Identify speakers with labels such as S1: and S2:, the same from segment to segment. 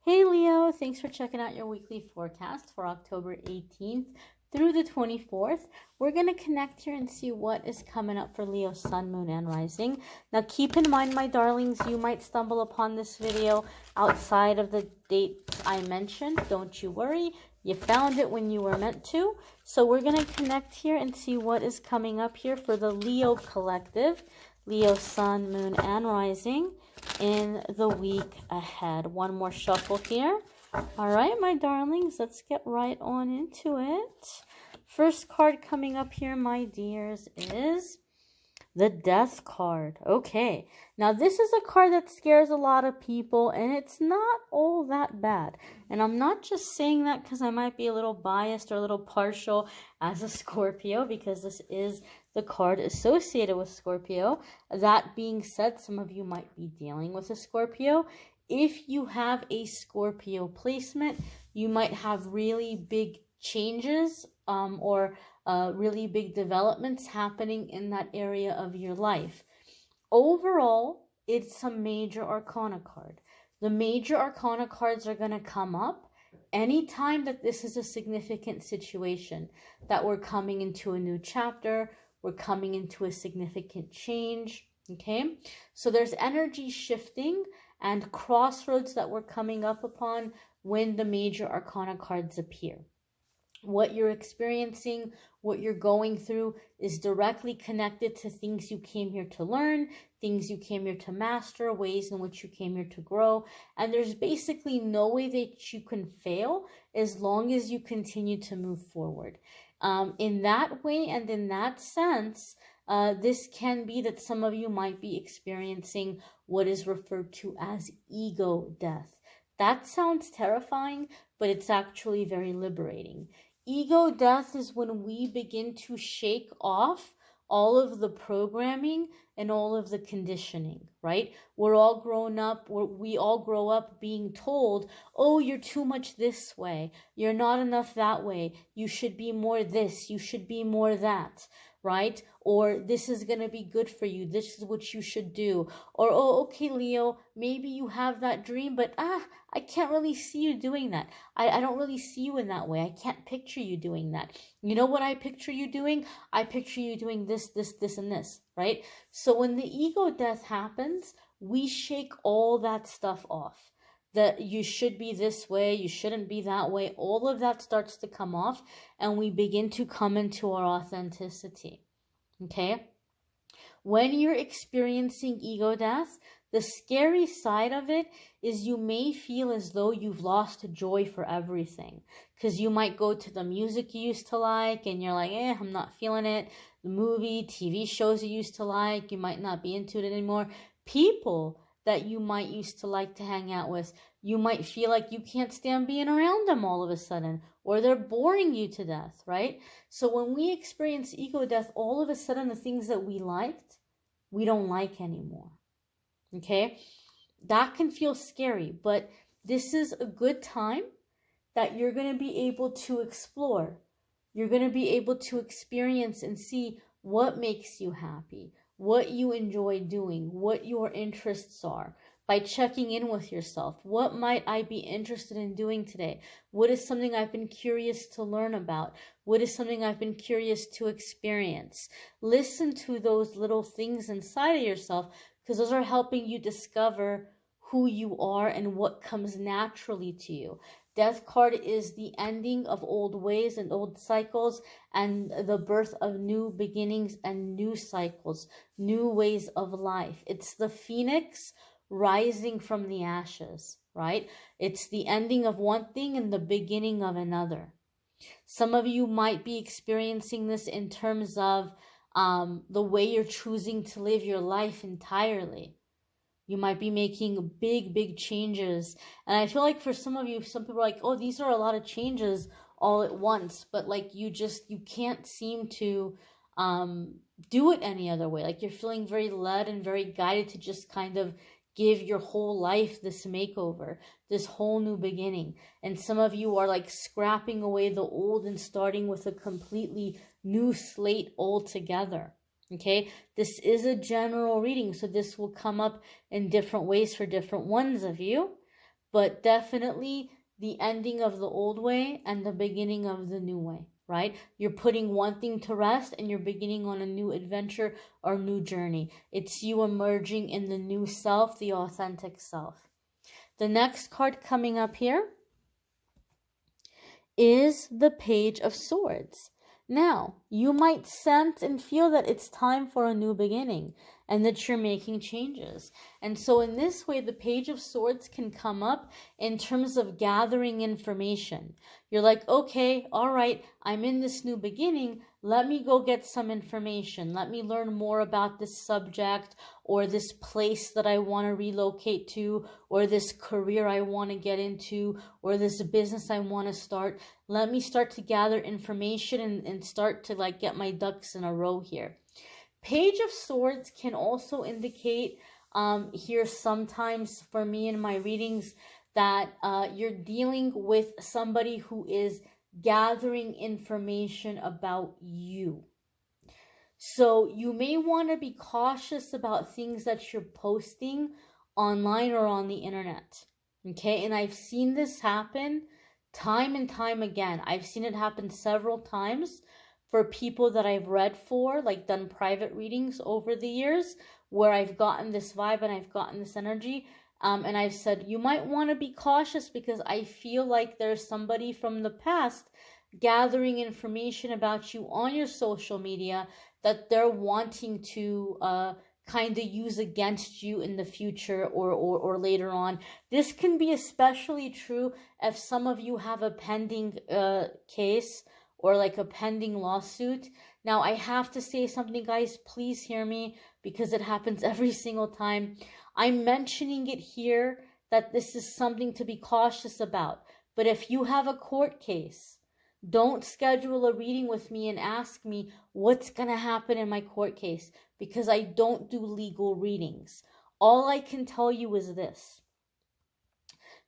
S1: Hey Leo, thanks for checking out your weekly forecast for October 18th through the 24th. We're going to connect here and see what is coming up for Leo, Sun, Moon, and Rising. Now keep in mind, my darlings, you might stumble upon this video outside of the dates I mentioned. Don't you worry. You found it when you were meant to. So we're going to connect here and see what is coming up here for the Leo collective. Leo, Sun, Moon, and Rising in the week ahead. One more shuffle here. All right, my darlings, let's get right on into it. First card coming up here, my dears, is the Death card. Okay, now this is a card that scares a lot of people, and it's not all that bad. And I'm not just saying that because I might be a little biased or a little partial as a Scorpio, because this is the card associated with Scorpio. That being said, some of you might be dealing with a Scorpio. If you have a Scorpio placement, you might have really big changes or really big developments happening in that area of your life. Overall, it's a major arcana card. The major arcana cards are going to come up anytime that this is a significant situation, that we're coming into a new chapter, we're coming into a significant change, okay? So there's energy shifting and crossroads that we're coming up upon when the major arcana cards appear. What you're experiencing, what you're going through is directly connected to things you came here to learn, things you came here to master, ways in which you came here to grow. And there's basically no way that you can fail as long as you continue to move forward. In that way and in that sense, this can be that some of you might be experiencing what is referred to as ego death. That sounds terrifying, but it's actually very liberating. Ego death is when we begin to shake off all of the programming and all of the conditioning, right? We're all grown up, we all grow up being told, oh, you're too much this way, you're not enough that way, you should be more this, you should be more that, right? Or this is going to be good for you, this is what you should do. Or, oh, okay, Leo, maybe you have that dream, but I can't really see you doing that. I don't really see you in that way. I can't picture you doing that. You know what I picture you doing? I picture you doing this, this, this, and this, right? So when the ego death happens, we shake all that stuff off. That you should be this way, you shouldn't be that way. All of that starts to come off, and we begin to come into our authenticity. Okay? When you're experiencing ego death, the scary side of it is you may feel as though you've lost joy for everything. Because you might go to the music you used to like and you're like, I'm not feeling it. The movie, TV shows you used to like, you might not be into it anymore. People that you might used to like to hang out with, you might feel like you can't stand being around them all of a sudden, or they're boring you to death, right? So when we experience ego death, all of a sudden the things that we liked, we don't like anymore. Okay, that can feel scary, but this is a good time that you're going to be able to explore. You're going to be able to experience and see what makes you happy, what you enjoy doing, what your interests are, by checking in with yourself. What might I be interested in doing today? What is something I've been curious to learn about? What is something I've been curious to experience? Listen to those little things inside of yourself, because those are helping you discover who you are and what comes naturally to you. Death card is the ending of old ways and old cycles and the birth of new beginnings and new cycles, new ways of life. It's the phoenix rising from the ashes, right? It's the ending of one thing and the beginning of another. Some of you might be experiencing this in terms of the way you're choosing to live your life entirely. You might be making big changes. And I feel like for some of you, some people are like, oh, these are a lot of changes all at once. But like you can't seem to do it any other way. Like you're feeling very led and very guided to just kind of give your whole life this makeover, this whole new beginning. And some of you are like scrapping away the old and starting with a completely new slate altogether. Okay, this is a general reading, so this will come up in different ways for different ones of you. but definitely the ending of the old way and the beginning of the new way, right? You're putting one thing to rest and you're beginning on a new adventure or new journey. It's you emerging in the new self, the authentic self. The next card coming up here is the Page of Swords. Now, you might sense and feel that it's time for a new beginning and that you're making changes. And so in this way, the Page of Swords can come up in terms of gathering information. You're like, okay, all right, I'm in this new beginning. Let me go get some information. Let me learn more about this subject or this place that I want to relocate to, or this career I want to get into, or this business I want to start. Let me start to gather information and start to like get my ducks in a row here. Page of Swords can also indicate here sometimes for me in my readings that you're dealing with somebody who is gathering information about you. So you may want to be cautious about things that you're posting online or on the internet. Okay, and I've seen this happen time and time again. I've seen it happen several times for people that I've read for, like done private readings over the years, where I've gotten this vibe and I've gotten this energy. And I've said, you might want to be cautious because I feel like there's somebody from the past gathering information about you on your social media that they're wanting to kind of use against you in the future or later on. This can be especially true if some of you have a pending case or like a pending lawsuit. Now, I have to say something, guys. Please hear me because it happens every single time. I'm mentioning it here that this is something to be cautious about. But if you have a court case, don't schedule a reading with me and ask me what's going to happen in my court case, because I don't do legal readings. All I can tell you is this.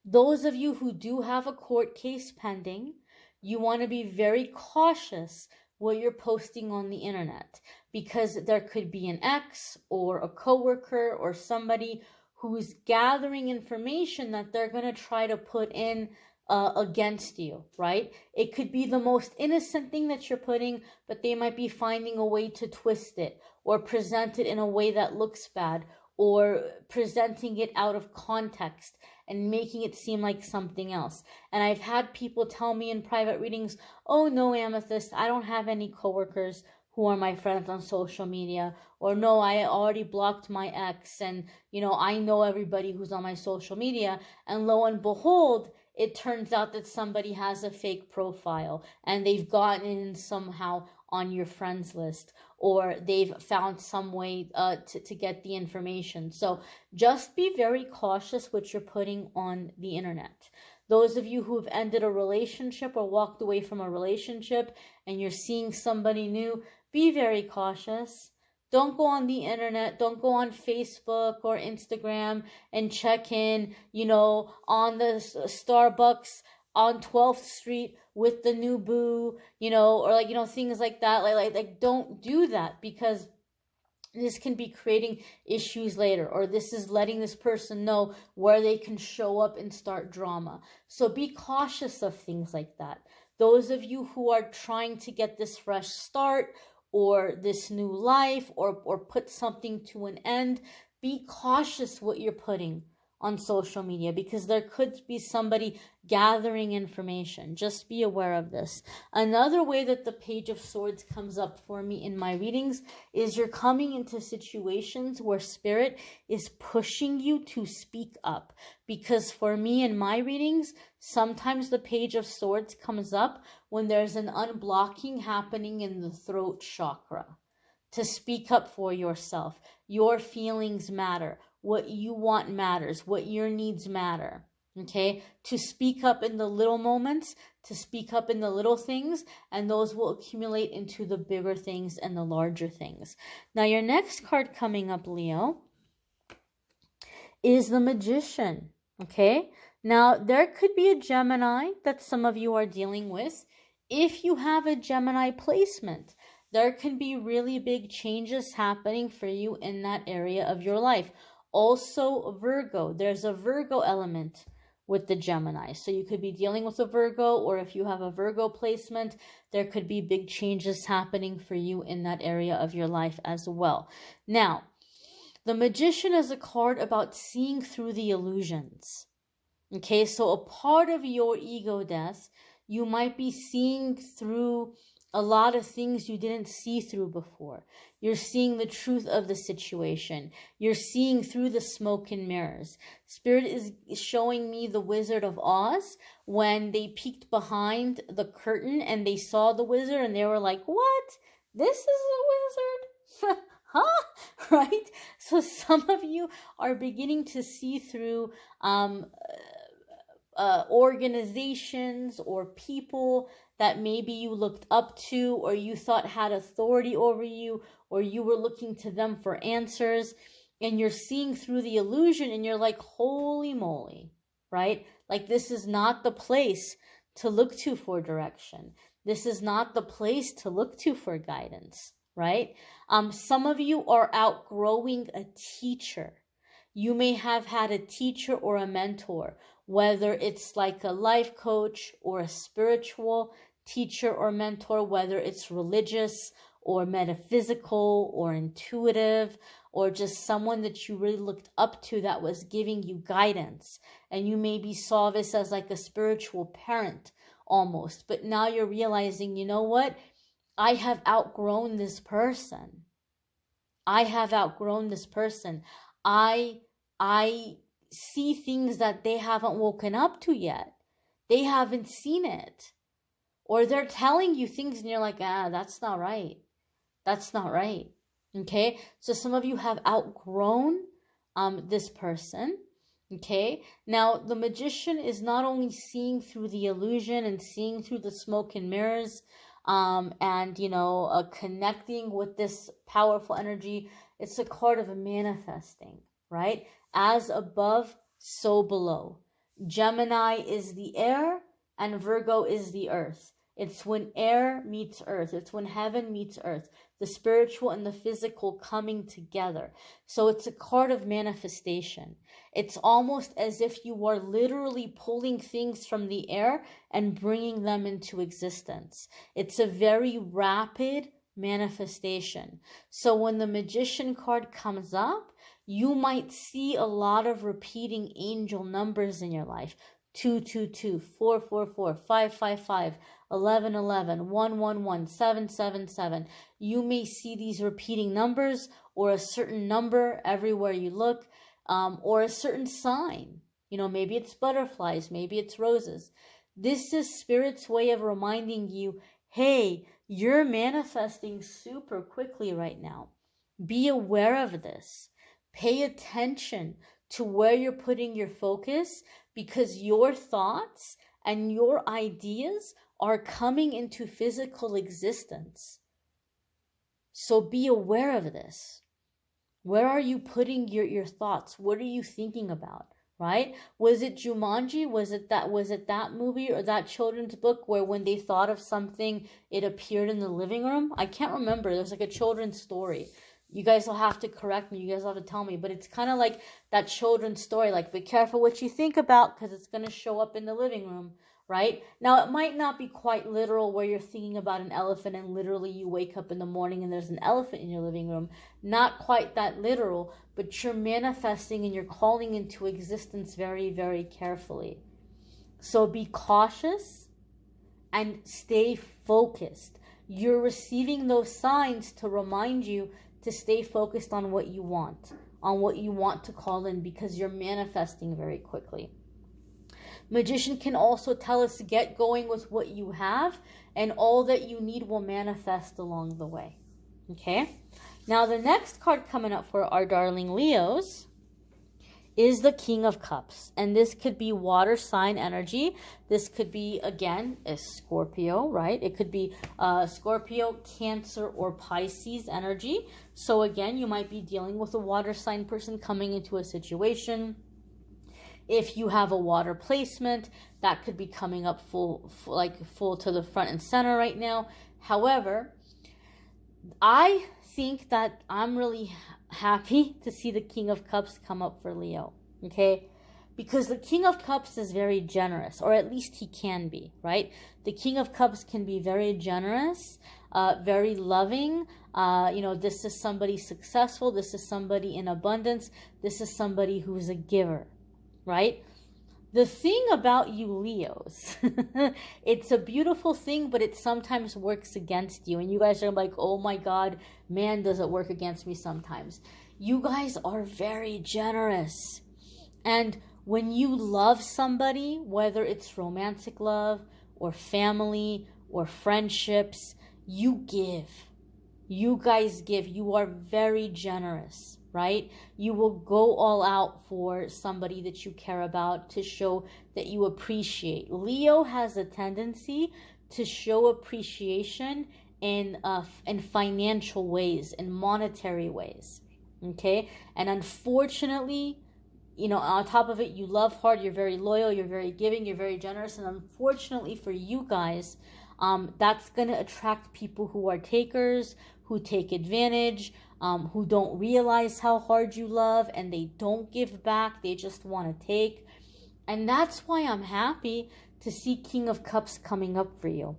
S1: Those of you who do have a court case pending, you want to be very cautious what you're posting on the internet, because there could be an ex or a coworker or somebody who's gathering information that they're going to try to put in against you, right? It could be the most innocent thing that you're putting, but they might be finding a way to twist it or present it in a way that looks bad, or presenting it out of context and making it seem like something else. And I've had people tell me in private readings, oh no, Amethyst, I don't have any coworkers who are my friends on social media, or no, I already blocked my ex, and I know everybody who's on my social media. And lo and behold, it turns out that somebody has a fake profile and they've gotten in somehow on your friends list, or they've found some way to get the information. So just be very cautious what you're putting on the internet. Those of you who have ended a relationship or walked away from a relationship and you're seeing somebody new, be very cautious. Don't go on the internet, don't go on Facebook or Instagram and check in, on the Starbucks on 12th Street with the new boo, or things like that. Like don't do that, because this can be creating issues later, or this is letting this person know where they can show up and start drama. So be cautious of things like that. Those of you who are trying to get this fresh start or this new life or put something to an end, be cautious what you're putting on social media, because there could be somebody gathering information. Just be aware of this. Another way that the Page of Swords comes up for me in my readings is you're coming into situations where Spirit is pushing you to speak up. Because for me in my readings, sometimes the Page of Swords comes up when there's an unblocking happening in the throat chakra. To speak up for yourself. Your feelings matter. What you want matters. What your needs matter. Okay? To speak up in the little moments, to speak up in the little things, and those will accumulate into the bigger things and the larger things. Now, your next card coming up, Leo, is the Magician. Okay? Now, there could be a Gemini that some of you are dealing with. If you have a Gemini placement, there can be really big changes happening for you in that area of your life. Also, Virgo. There's a Virgo element with the Gemini. So you could be dealing with a Virgo, or if you have a Virgo placement, there could be big changes happening for you in that area of your life as well. Now, the Magician is a card about seeing through the illusions. Okay, so a part of your ego death, you might be seeing through a lot of things you didn't see through before. You're seeing the truth of the situation. You're seeing through the smoke and mirrors. Spirit is showing me the Wizard of Oz when they peeked behind the curtain and they saw the wizard and they were like, what? This is the wizard? Huh? Right? So some of you are beginning to see through organizations or people that maybe you looked up to or you thought had authority over you, or you were looking to them for answers, and you're seeing through the illusion and you're like, holy moly, right? Like, this is not the place to look to for direction. This is not the place to look to for guidance, right? Some of you are outgrowing a teacher. You may have had a teacher or a mentor, whether it's like a life coach or a spiritual teacher or mentor, whether it's religious or metaphysical or intuitive, or just someone that you really looked up to that was giving you guidance. And you maybe saw this as like a spiritual parent almost, but now you're realizing, you know what? I have outgrown this person. I have outgrown this person. I see things that they haven't woken up to yet. They haven't seen it. Or they're telling you things and you're like, that's not right. That's not right. Okay? So some of you have outgrown this person. Okay? Now, the Magician is not only seeing through the illusion and seeing through the smoke and mirrors, and, connecting with this powerful energy. It's a card of manifesting, right? As above, so below. Gemini is the air and Virgo is the earth. It's when air meets earth. It's when heaven meets earth. The spiritual and the physical coming together. So it's a card of manifestation. It's almost as if you are literally pulling things from the air and bringing them into existence. It's a very rapid manifestation. So when the Magician card comes up, you might see a lot of repeating angel numbers in your life. 222, 444, 555, 1111, 111, 777. You may see these repeating numbers or a certain number everywhere you look, or a certain sign. Maybe it's butterflies, maybe it's roses. This is Spirit's way of reminding you, hey, you're manifesting super quickly right now. Be aware of this. Pay attention to where you're putting your focus, because your thoughts and your ideas are coming into physical existence. So be aware of this. Where are you putting your thoughts? What are you thinking about, right? Was it Jumanji? Was it that movie or that children's book where when they thought of something, it appeared in the living room? I can't remember. There's like a children's story. You guys will have to correct me. You guys will have to tell me. But it's kind of like that children's story. Like, be careful what you think about because it's going to show up in the living room, right? Now, it might not be quite literal where you're thinking about an elephant and literally you wake up in the morning and there's an elephant in your living room. Not quite that literal, but you're manifesting and you're calling into existence very, very carefully. So be cautious and stay focused. You're receiving those signs to remind you to stay focused on what you want to call in, because you're manifesting very quickly. Magician can also tell us to get going with what you have, and all that you need will manifest along the way. Okay? Now, the next card coming up for our darling Leos is the King of Cups. And this could be water sign energy. This could be, again, a Scorpio, right? It could be Scorpio, Cancer, or Pisces energy. So again, you might be dealing with a water sign person coming into a situation. If you have a water placement, that could be coming up full to the front and center right now. However, I think that I'm really happy to see the King of Cups come up for Leo, okay? because the King of Cups is very generous, or at least he can be, right? The King of Cups can be very generous, very loving. This is somebody successful. This is somebody in abundance. This is somebody who's a giver, right? The thing about you Leos, it's a beautiful thing, but it sometimes works against you. And you guys are like, oh my God, man, does it work against me sometimes. You guys are very generous. And when you love somebody, whether it's romantic love or family or friendships, you give. You guys give. You are very generous, right? You will go all out for somebody that you care about to show that you appreciate. Leo has a tendency to show appreciation in financial ways, in monetary ways, okay? And unfortunately, on top of it, you love hard, you're very loyal, you're very giving, you're very generous. And unfortunately for you guys, that's going to attract people who are takers, who take advantage, who don't realize how hard you love, and they don't give back. They just want to take. And that's why I'm happy to see King of Cups coming up for you.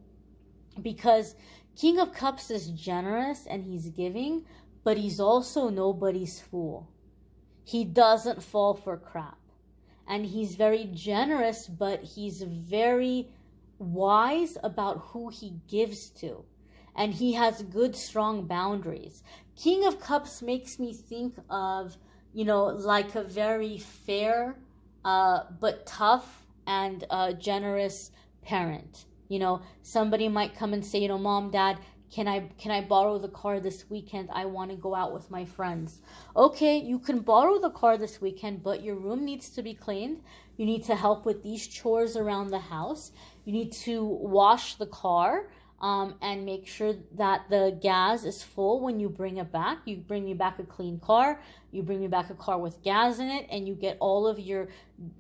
S1: Because King of Cups is generous and he's giving, but he's also nobody's fool. He doesn't fall for crap. And he's very generous, but he's very wise about who he gives to. And he has good, strong boundaries. King of Cups makes me think of, like a very fair, but tough and generous parent. Somebody might come and say, Mom, Dad, can I borrow the car this weekend? I want to go out with my friends. Okay, you can borrow the car this weekend, but your room needs to be cleaned. You need to help with these chores around the house. You need to wash the car and make sure that the gas is full when you bring it back. You bring me back a clean car. You bring me back a car with gas in it, and you get all of your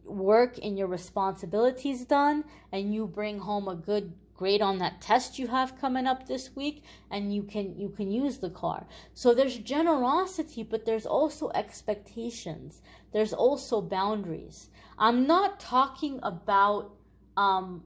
S1: work and your responsibilities done, and you bring home a good grade on that test you have coming up this week, and you can use the car. So there's generosity, but there's also expectations. There's also boundaries. I'm not talking about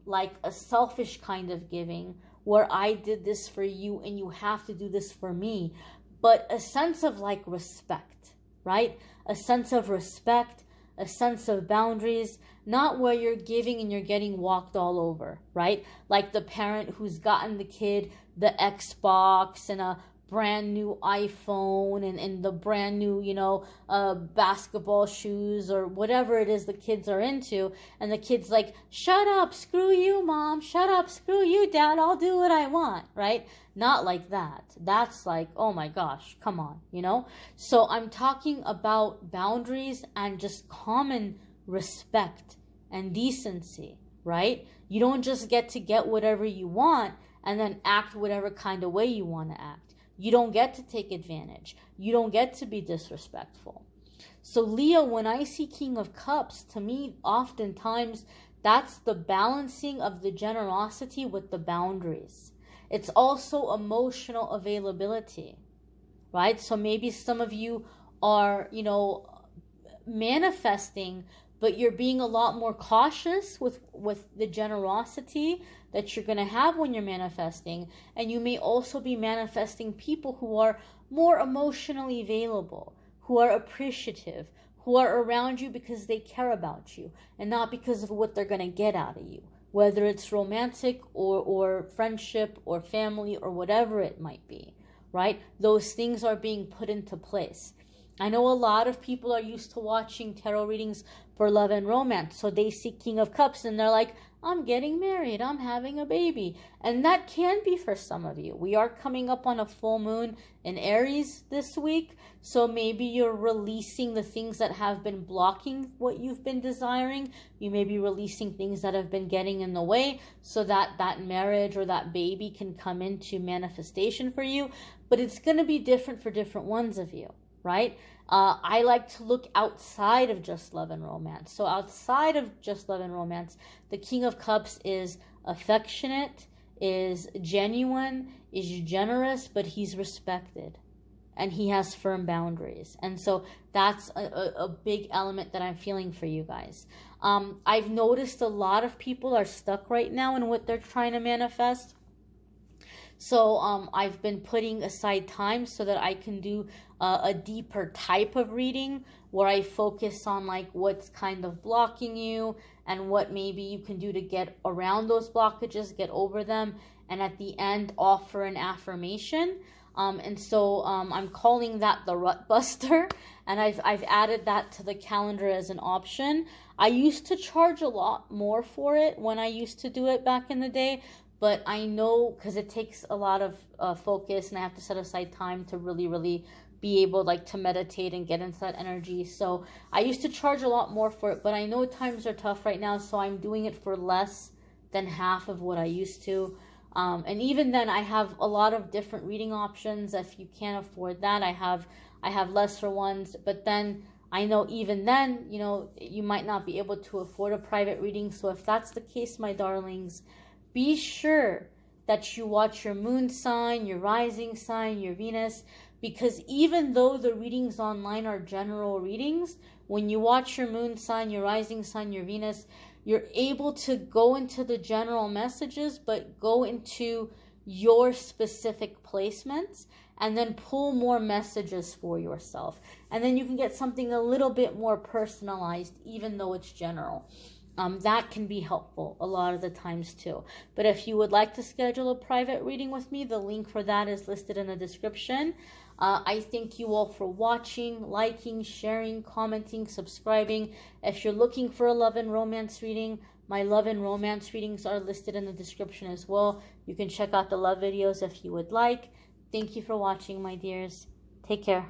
S1: like a selfish kind of giving where I did this for you and you have to do this for me, but a sense of like respect, right? A sense of respect, a sense of boundaries, not where you're giving and you're getting walked all over, right? Like the parent who's gotten the kid the Xbox and a brand new iPhone and the brand new, basketball shoes or whatever it is the kids are into. And the kid's like, shut up, screw you, Mom. Shut up, screw you, Dad. I'll do what I want, right? Not like that. That's like, oh my gosh, come on, So I'm talking about boundaries and just common respect and decency, right? You don't just get whatever you want and then act whatever kind of way you want to act. You don't get to take advantage. You don't get to be disrespectful. So Leo, when I see King of Cups, to me, oftentimes, that's the balancing of the generosity with the boundaries. It's also emotional availability, right? So maybe some of you are, manifesting, but you're being a lot more cautious with the generosity that you're going to have when you're manifesting. And you may also be manifesting people who are more emotionally available, who are appreciative, who are around you because they care about you and not because of what they're going to get out of you, whether it's romantic or friendship or family or whatever it might be, right? Those things are being put into place. I know a lot of people are used to watching tarot readings for love and romance. So they see King of Cups and they're like, I'm getting married, I'm having a baby. And that can be for some of you. We are coming up on a full moon in Aries this week. So maybe you're releasing the things that have been blocking what you've been desiring. You may be releasing things that have been getting in the way so that that marriage or that baby can come into manifestation for you. But it's going to be different for different ones of you, right? I like to look outside of just love and romance. So outside of just love and romance, the King of Cups is affectionate, is genuine, is generous, but he's respected. and he has firm boundaries. And so that's a big element that I'm feeling for you guys. I've noticed a lot of people are stuck right now in what they're trying to manifest. So I've been putting aside time so that I can do a deeper type of reading where I focus on like what's kind of blocking you and what maybe you can do to get around those blockages, get over them, and at the end offer an affirmation. And so I'm calling that the Rut Buster, and I've added that to the calendar as an option. I used to charge a lot more for it when I used to do it back in the day, but I know because it takes a lot of focus, and I have to set aside time to really be able like to meditate and get into that energy. So I used to charge a lot more for it, but I know times are tough right now, so I'm doing it for less than half of what I used to. And even then, I have a lot of different reading options. If you can't afford that, I have lesser ones. But then I know even then, you know, you might not be able to afford a private reading. So if that's the case, my darlings, be sure that you watch your moon sign, your rising sign, your Venus, because even though the readings online are general readings, when you watch your moon sign, your rising sign, your Venus, you're able to go into the general messages, but go into your specific placements and then pull more messages for yourself. And then you can get something a little bit more personalized, even though it's general. That can be helpful a lot of the times too. But if you would like to schedule a private reading with me, the link for that is listed in the description. I thank you all for watching, liking, sharing, commenting, subscribing. If you're looking for a love and romance reading, my love and romance readings are listed in the description as well. You can check out the love videos if you would like. Thank you for watching, my dears. Take care.